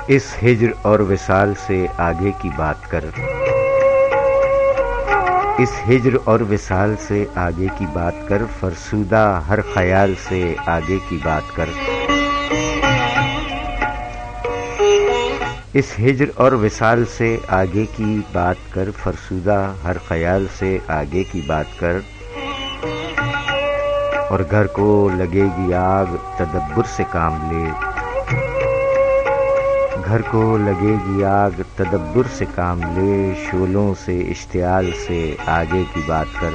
اس ہجر اور وصال سے آگے کی بات کر، اس ہجر اور وصال سے آگے کی بات کر، فرسودہ ہر خیال سے آگے کی بات کر، اس ہجر اور وصال سے آگے کی بات کر، فرسودہ ہر خیال سے آگے کی بات کر، اور گھر کو لگے گی آگ تدبر سے کام لے، گھر کو لگے گی آگ تدبر سے کام لے، شعلوں سے اشتعال سے آگے کی بات کر،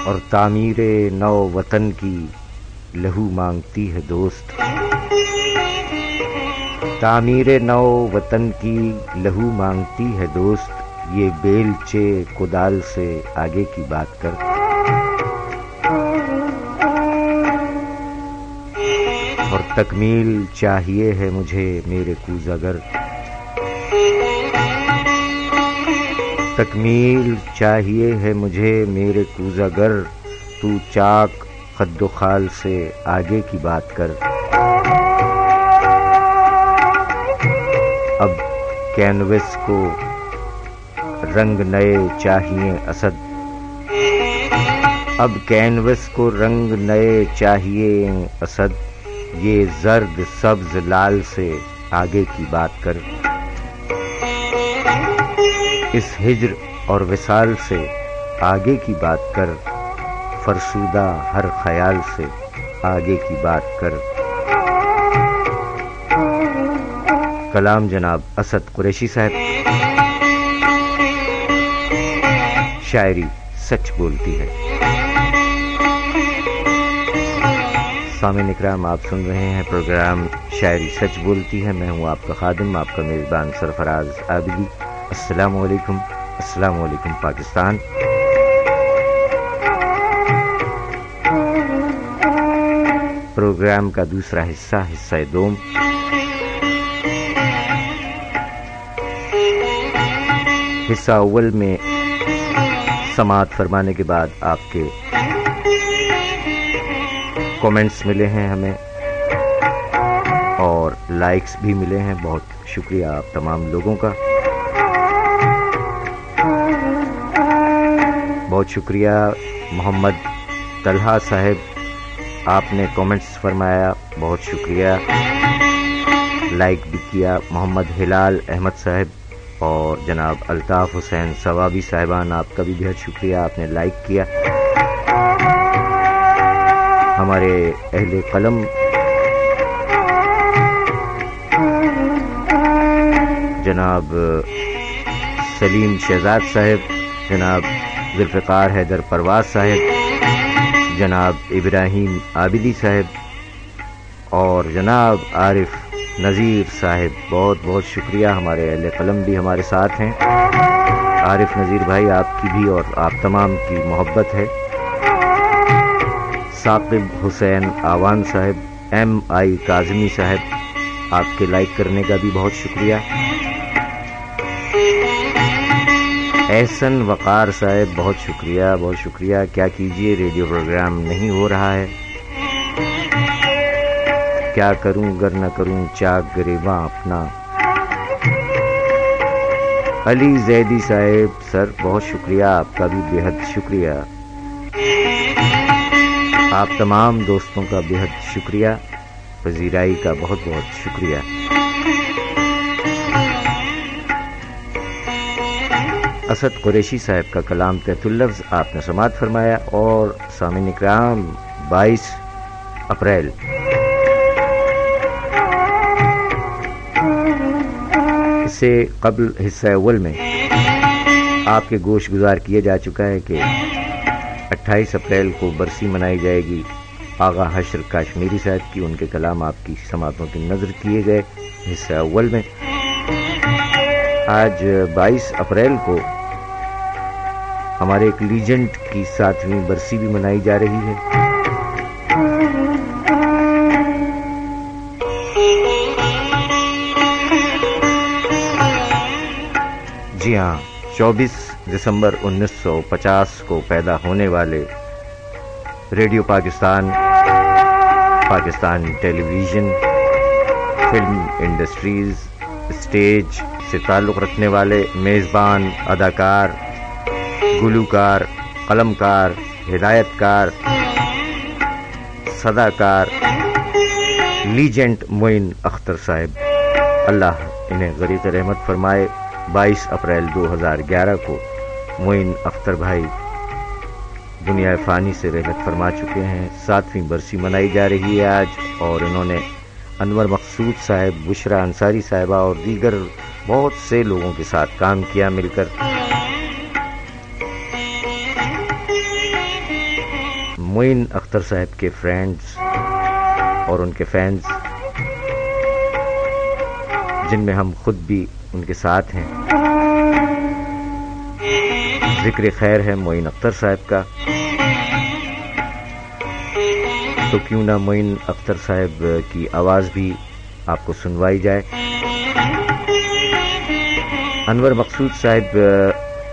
اور تعمیر نو وطن کی لہو مانگتی ہے دوست، تعمیر نو وطن کی لہو مانگتی ہے دوست، یہ بیلچے کدال سے آگے کی بات کر، اور تکمیل چاہیے ہے مجھے میرے کوزہ گر، تکمیل چاہیے ہے مجھے میرے کوزہ گر، تو چاک خد و خال سے آگے کی بات کر، اب کینوس کو رنگ نئے چاہیے اسد، اب کینوس کو رنگ نئے چاہیے اسد، یہ زرد سبز لال سے آگے کی بات کر، اس ہجر اور وصال سے آگے کی بات کر، فرسودہ ہر خیال سے آگے کی بات کر۔ کلام جناب اسد قریشی صاحب۔ شاعری سچ بولتی ہے۔ سامعین اکرام، آپ سن رہے ہیں پروگرام شاعری سچ بولتی ہے۔ میں ہوں آپ کا خادم، آپ کا میزبان سرفراز عابدی۔ السلام علیکم، السلام علیکم پاکستان۔ پروگرام کا دوسرا حصہ، حصہ دوم، حصہ اول میں سماعت فرمانے کے بعد آپ کے کومنٹس ملے ہیں ہمیں اور لائکس بھی ملے ہیں۔ بہت شکریہ آپ تمام لوگوں کا، بہت شکریہ۔ محمد طلحہ صاحب، آپ نے کومنٹس فرمایا، بہت شکریہ، لائک بھی کیا۔ محمد ہلال احمد صاحب اور جناب الطاف حسین ثوابی صاحبان، آپ کا بھی بہت شکریہ، آپ نے لائک کیا۔ ہمارے اہل قلم جناب سلیم شہزاد صاحب، جناب ذوالفقار حیدر پرواز صاحب، جناب ابراہیم عابدی صاحب اور جناب عارف نذیر صاحب، بہت بہت شکریہ۔ ہمارے اہل قلم بھی ہمارے ساتھ ہیں۔ عارف نذیر بھائی، آپ کی بھی اور آپ تمام کی محبت ہے۔ ثاقب حسین آوان صاحب، ایم آئی کاظمی صاحب، آپ کے لائک کرنے کا بھی بہت شکریہ۔ احسن وقار صاحب، بہت شکریہ، بہت شکریہ۔ کیا کیجئے، ریڈیو پروگرام نہیں ہو رہا ہے، کیا کروں گر نہ کروں چاک گریباں اپنا۔ علی زیدی صاحب، سر بہت شکریہ، آپ کا بھی بےحد شکریہ۔ آپ تمام دوستوں کا بےحد شکریہ، پذیرائی کا بہت بہت شکریہ۔ اسد قریشی صاحب کا کلام تحت اللفظ آپ نے سماعت فرمایا۔ اور سامعین اکرام، 22 اپریل سے قبل حصہ اول میں آپ کے گوش گزار کیا جا چکا ہے کہ 28 اپریل کو برسی منائی جائے گی آغا حشر کاشمیری صاحب کی۔ ان کے کلام آپ کی سماعتوں کی نظر کیے گئے حصہ اول میں۔ آج 22 اپریل کو ہمارے ایک لیجنڈ کی 7ویں برسی بھی منائی جا رہی ہے۔ جی ہاں، 24 دسمبر 1950 کو پیدا ہونے والے ریڈیو پاکستان پاکستان ٹیلی ویژن، فلم انڈسٹریز، اسٹیج سے تعلق رکھنے والے میزبان، اداکار، گلوکار، قلمکار، ہدایت کار، صداکار، لیجنڈ معین اختر صاحب، اللہ انہیں غریق رحمت فرمائے۔ 22 اپریل 2011 کو معین اختر بھائی دنیا فانی سے رحلت فرما چکے ہیں۔ 7ویں برسی منائی جا رہی ہے آج، اور انہوں نے انور مقصود صاحب، بشرا انصاری صاحبہ اور دیگر بہت سے لوگوں کے ساتھ کام کیا مل کر۔ معین اختر صاحب کے فرینڈز اور ان کے فینز، جن میں ہم خود بھی ان کے ساتھ ہیں، ذکر خیر ہے معین اختر صاحب کا، تو کیوں نہ معین اختر صاحب کی آواز بھی آپ کو سنوائی جائے۔ انور مقصود صاحب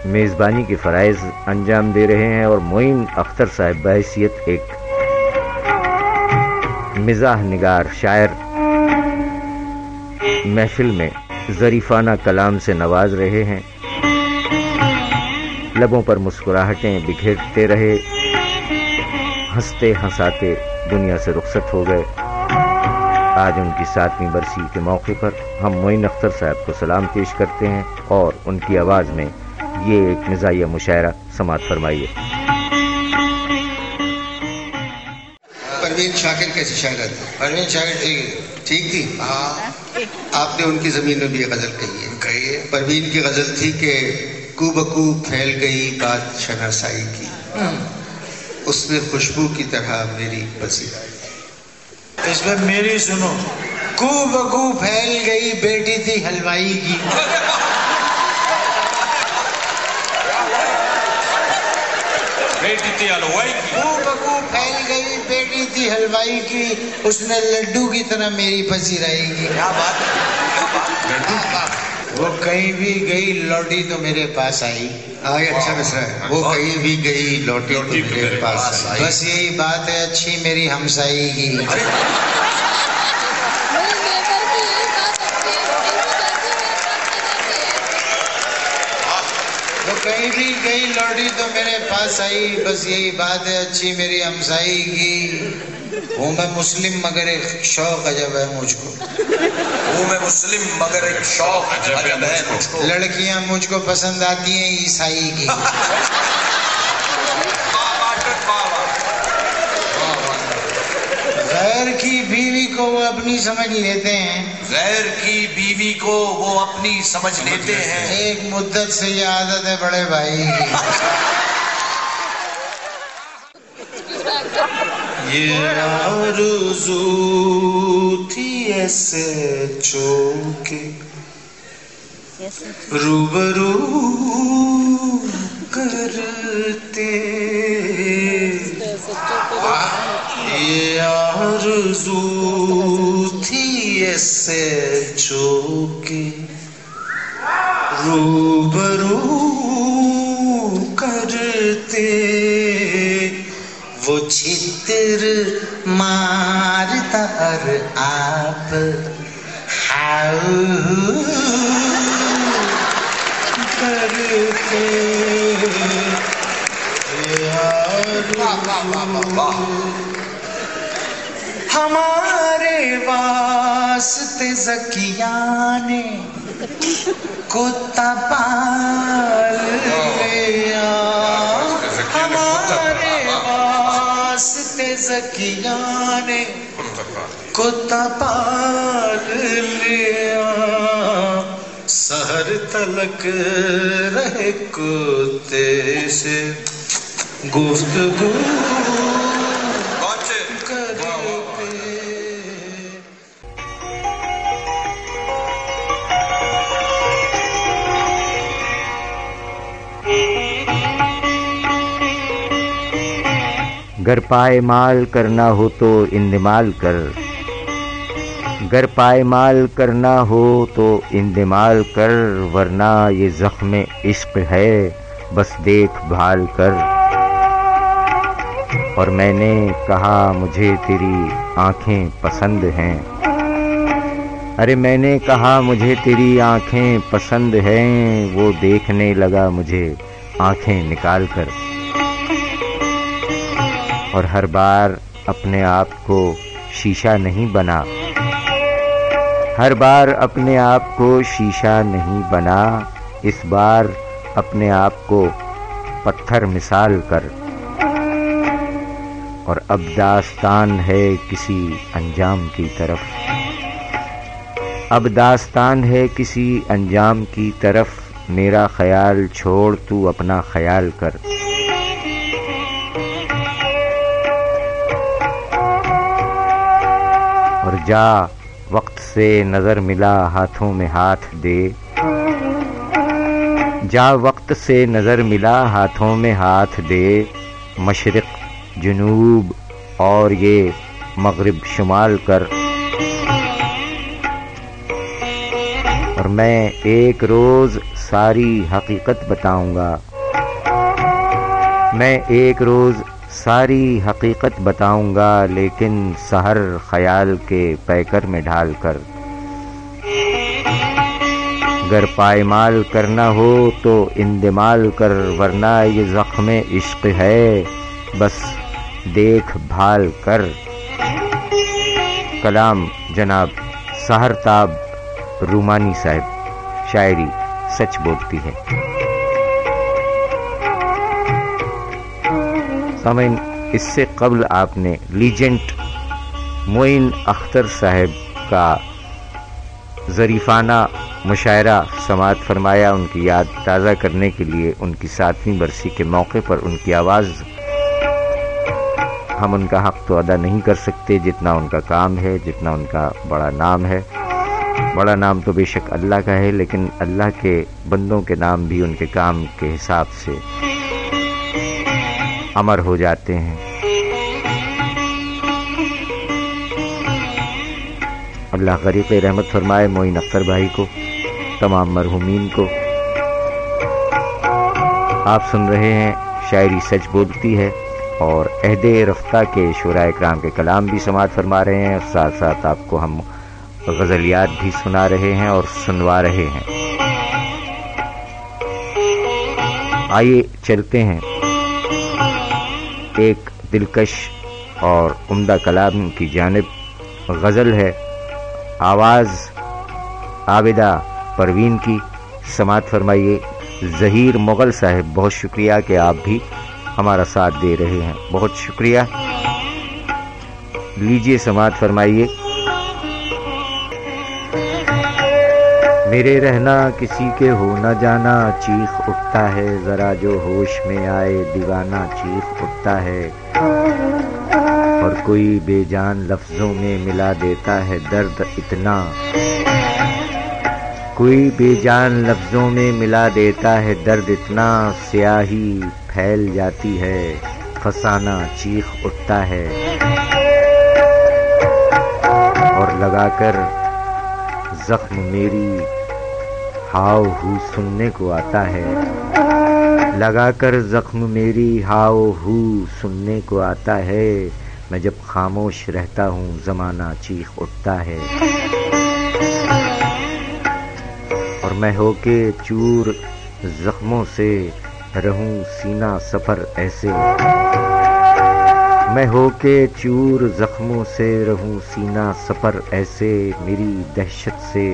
میزبانی کے فرائض انجام دے رہے ہیں، اور معین اختر صاحب بحیثیت ایک مزاح نگار شاعر محفل میں ظریفانہ کلام سے نواز رہے ہیں، لبوں پر مسکراہٹیں بکھیرتے رہے، ہنستے ہنساتے دنیا سے رخصت ہو گئے۔ آج ان کی 7ویں برسی کے موقع پر ہم معین اختر صاحب کو سلام پیش کرتے ہیں، اور ان کی آواز میں یہ ایک مزاحیہ مشاعرہ سماعت فرمائیے۔ پروین شاکر کیسی شاعر تھی؟ پروین شاکر ٹھیک تھی؟ ہاں، آپ نے ان کی زمین میں بھی یہ غزل کہی ہے۔ پروین کی غزل تھی کہ کو بکو پھیل گئی بات شناسائی کی، اس میں خوشبو کی طرح میری بسی آئی۔ اس میں میری سنو، کو بکو پھیل گئی بیٹی تھی حلوائی کی، بیٹی تھی حلوائی کی، کو بکو پھیل گئی بیٹی تھی حلوائی کی، اس نے لڈو کی طرح میری پھنسی رہے گی۔ کیا بات ہے، وہ کہیں بھی گئی لوٹی تو میرے پاس آئی۔ آگے اچھا مصرع ہے، وہ کہیں بھی گئی لوٹی تو میرے پاس آئی۔ بس یہی بات ہے اچھی میری ہمسائی کی۔ وہ کہیں بھی گئی لوٹی تو میرے پاس آئی، بس یہی بات ہے اچھی میری ہمسائی کی۔ ہوں میں مسلم مگر ایک شوق عجب ہے مجھ کو، ہوں میں مسلم مگر ایک شوق عجب ہے مجھ کو، لڑکیاں مجھ کو پسند آتی ہیں عیسائی کی۔ غیر کی بیوی کو وہ اپنی سمجھ لیتے ہیں، غیر کی بیوی کو وہ اپنی سمجھ لیتے ہیں، ایک مدت سے یہ عادت ہے بڑے بھائی کی۔ یہ آرزو تھی ایسے چوکے روبرو کرتے، یہ آرزو تھی ایسے چوکے روبرو کرتے، وہ چھتر مارتا اور آپ کرتے، ہمارے واسطے زکیاں نے کتا پال لیا، ہمارے واسطے زکیاں نے کتا پال لیا، سحر تلک رہے کتے سے گفتگو گر پائے مال کرنا ہو تو اندمال کر، گر پائے مال کرنا ہو تو اندمال کر، ورنہ یہ زخم عشق ہے بس دیکھ بھال کر، اور میں نے کہا مجھے تیری آنکھیں پسند ہیں، ارے میں نے کہا مجھے تیری آنکھیں پسند ہیں، وہ دیکھنے لگا مجھے آنکھیں نکال کر، اور ہر بار اپنے آپ کو شیشہ نہیں بنا، ہر بار اپنے آپ کو شیشہ نہیں بنا، اس بار اپنے آپ کو پتھر مثال کر، اور اب داستان ہے کسی انجام کی طرف، اب داستان ہے کسی انجام کی طرف، میرا خیال چھوڑ تو اپنا خیال کر، اور جا وقت سے نظر ملا ہاتھوں میں ہاتھ دے، جا وقت سے نظر ملا ہاتھوں میں ہاتھ دے، مشرق جنوب اور یہ مغرب شمال کر، اور میں ایک روز ساری حقیقت بتاؤں گا، میں ایک روز ساری حقیقت بتاؤں گا، لیکن سحر خیال کے پیکر میں ڈھال کر، گر پائمال کرنا ہو تو اندمال کر، ورنہ یہ زخم عشق ہے بس دیکھ بھال کر۔ کلام جناب سحر تاب رومانی صاحب، شاعری سچ بولتی ہے۔ سامعین، اس سے قبل آپ نے لیجنڈ معین اختر صاحب کا ظریفانہ مشاعرہ سماعت فرمایا، ان کی یاد تازہ کرنے کے لیے ان کی 7ویں برسی کے موقع پر ان کی آواز، ہم ان کا حق تو ادا نہیں کر سکتے جتنا ان کا کام ہے، جتنا ان کا بڑا نام ہے۔ بڑا نام تو بے شک اللہ کا ہے، لیکن اللہ کے بندوں کے نام بھی ان کے کام کے حساب سے امر ہو جاتے ہیں۔ اللہ غریق رحمت فرمائے معین اختر بھائی کو، تمام مرحومین کو۔ آپ سن رہے ہیں شاعری سچ بولتی ہے، اور عہد رفتہ کے شعراء اکرام کے کلام بھی سماعت فرما رہے ہیں، اور ساتھ ساتھ آپ کو ہم غزلیات بھی سنا رہے ہیں اور سنوا رہے ہیں۔ آئیے چلتے ہیں ایک دلکش اور عمدہ کلام کی جانب۔ غزل ہے، آواز عابدہ پروین کی، سماعت فرمائیے۔ ظہیر مغل صاحب، بہت شکریہ کہ آپ بھی ہمارا ساتھ دے رہے ہیں، بہت شکریہ۔ لیجیے سماعت فرمائیے۔ میرے رہنا کسی کے ہو نہ جانا، چیخ اٹھتا ہے ذرا جو ہوش میں آئے، دیوانہ چیخ اٹھتا ہے، اور کوئی بے جان لفظوں میں ملا دیتا ہے درد اتنا، کوئی بے جان لفظوں میں ملا دیتا ہے درد اتنا، سیاہی پھیل جاتی ہے، فسانہ چیخ اٹھتا ہے، اور لگا کر زخم میری ہاؤ ہو سننے کو آتا ہے، لگا کر زخم میری ہاؤ ہو سننے کو آتا ہے، میں جب خاموش رہتا ہوں زمانہ چیخ اٹھتا ہے، اور میں ہو کے چور زخموں سے رہوں سینہ سفر ایسے، میں ہو کے چور زخموں سے رہوں سینہ سفر ایسے، میری دہشت سے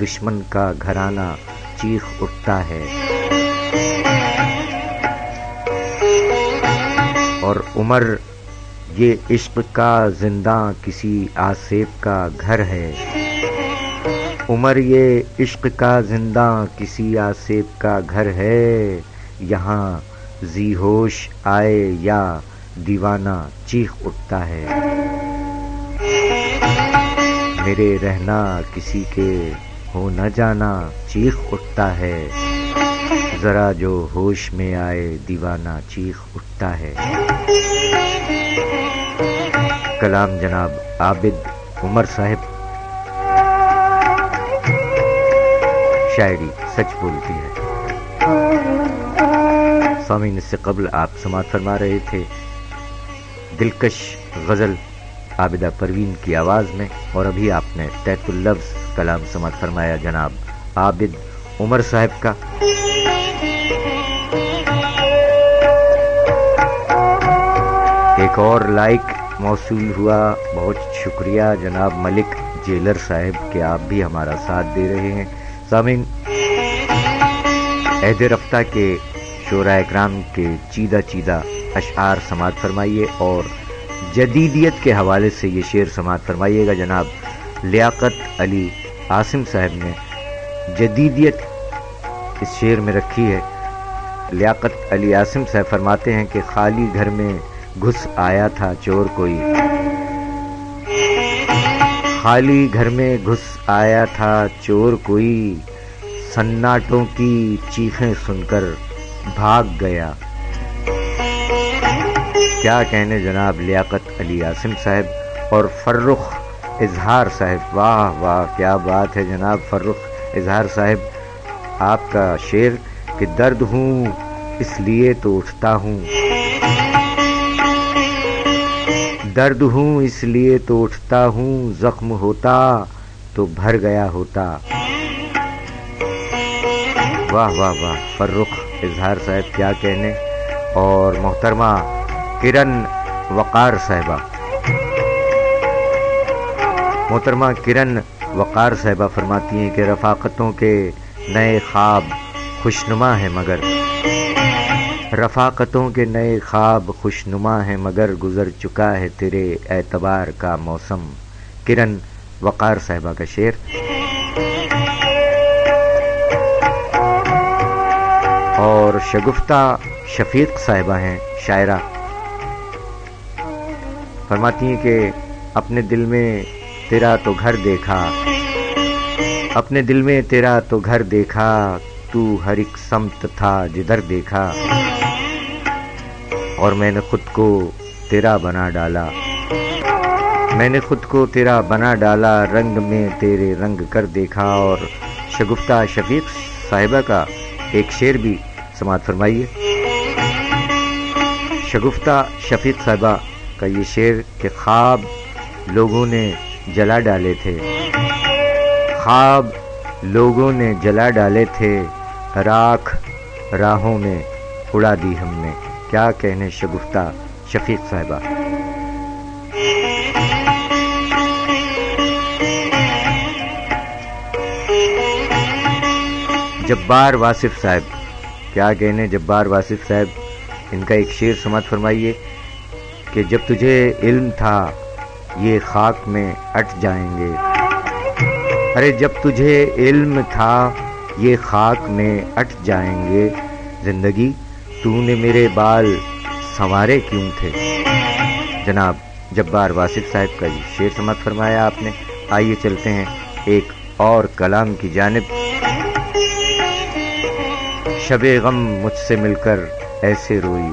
دشمن کا گھرانہ چیخ اٹھتا ہے، اور عمر یہ عشق کا زنداں کسی آصف کا گھر ہے، عمر یہ عشق کا زنداں کسی آصف کا گھر ہے، یہاں ذی ہوش آئے یا دیوانہ چیخ اٹھتا ہے، میرے رہنا کسی کے ہو نہ جانا چیخ اٹھتا ہے، ذرا جو ہوش میں آئے دیوانہ چیخ اٹھتا ہے۔ کلام جناب عابد عمر صاحب، شاعری سچ بولتی ہے۔ سامعین، اس سے قبل آپ سماعت فرما رہے تھے دلکش غزل عابدہ پروین کی آواز میں، اور ابھی آپ نے تحت اللفظ کلام سماعت فرمایا جناب عابد عمر صاحب کا۔ ایک اور لائک موصول ہوا، بہت شکریہ جناب ملک جیلر صاحب کہ آپ بھی ہمارا ساتھ دے رہے ہیں۔ سامعین، عہد رفتہ کے شعراء اکرام کے چیدہ چیدہ اشعار سماعت فرمائیے، اور جدیدیت کے حوالے سے یہ شعر سماعت فرمائیے گا۔ جناب لیاقت علی عاصم صاحب نے جدیدیت اس شعر میں رکھی ہے۔ لیاقت علی عاصم صاحب فرماتے ہیں کہ خالی گھر میں گھس آیا تھا چور کوئی، خالی گھر میں گھس آیا تھا چور کوئی، سناٹوں کی چیخیں سن کر بھاگ گیا۔ کیا کہنے جناب لیاقت علی عاصم صاحب اور فرخ اظہار صاحب، واہ واہ کیا بات ہے جناب فرخ اظہار صاحب، آپ کا شعر کہ درد ہوں اس لیے تو اٹھتا ہوں، درد ہوں اس لیے تو اٹھتا ہوں، زخم ہوتا تو بھر گیا ہوتا۔ واہ واہ واہ فرخ اظہار صاحب کیا کہنے۔ اور محترمہ کرن وقار صاحبہ، محترمہ کرن وقار صاحبہ فرماتی ہیں کہ رفاقتوں کے نئے خواب خوشنما ہیں مگر، رفاقتوں کے نئے خواب خوشنما ہیں مگر، گزر چکا ہے تیرے اعتبار کا موسم۔ کرن وقار صاحبہ کا شعر۔ اور شگفتہ شفیق صاحبہ ہیں شاعرہ، فرماتی ہیں کہ اپنے دل میں تیرا تو گھر دیکھا، اپنے دل میں تیرا تو گھر دیکھا، تو ہر ایک سمت تھا جدھر دیکھا، اور میں نے خود کو تیرا بنا ڈالا، میں نے خود کو تیرا بنا ڈالا، رنگ میں تیرے رنگ کر دیکھا۔ اور شگفتہ شفیق صاحبہ کا ایک شعر بھی سماعت فرمائیے۔ شگفتہ شفیق صاحبہ کا یہ شعر کہ خواب لوگوں نے جلا ڈالے تھے، خواب لوگوں نے جلا ڈالے تھے، راکھ راہوں میں اڑا دی ہم نے۔ کیا کہنے شگفتہ شفیق صاحبہ۔ جبار واصف صاحب، کیا کہنے جبار واصف صاحب، ان کا ایک شعر سماعت فرمائیے کہ جب تجھے علم تھا یہ خاک میں اٹ جائیں گے، ارے جب تجھے علم تھا یہ خاک میں اٹ جائیں گے، زندگی تو نے میرے بال سنوارے کیوں تھے۔ جناب جبار واصف صاحب کا یہ شعر سماعت فرمایا آپ نے۔ آئیے چلتے ہیں ایک اور کلام کی جانب۔ شب غم مجھ سے مل کر ایسے روئی،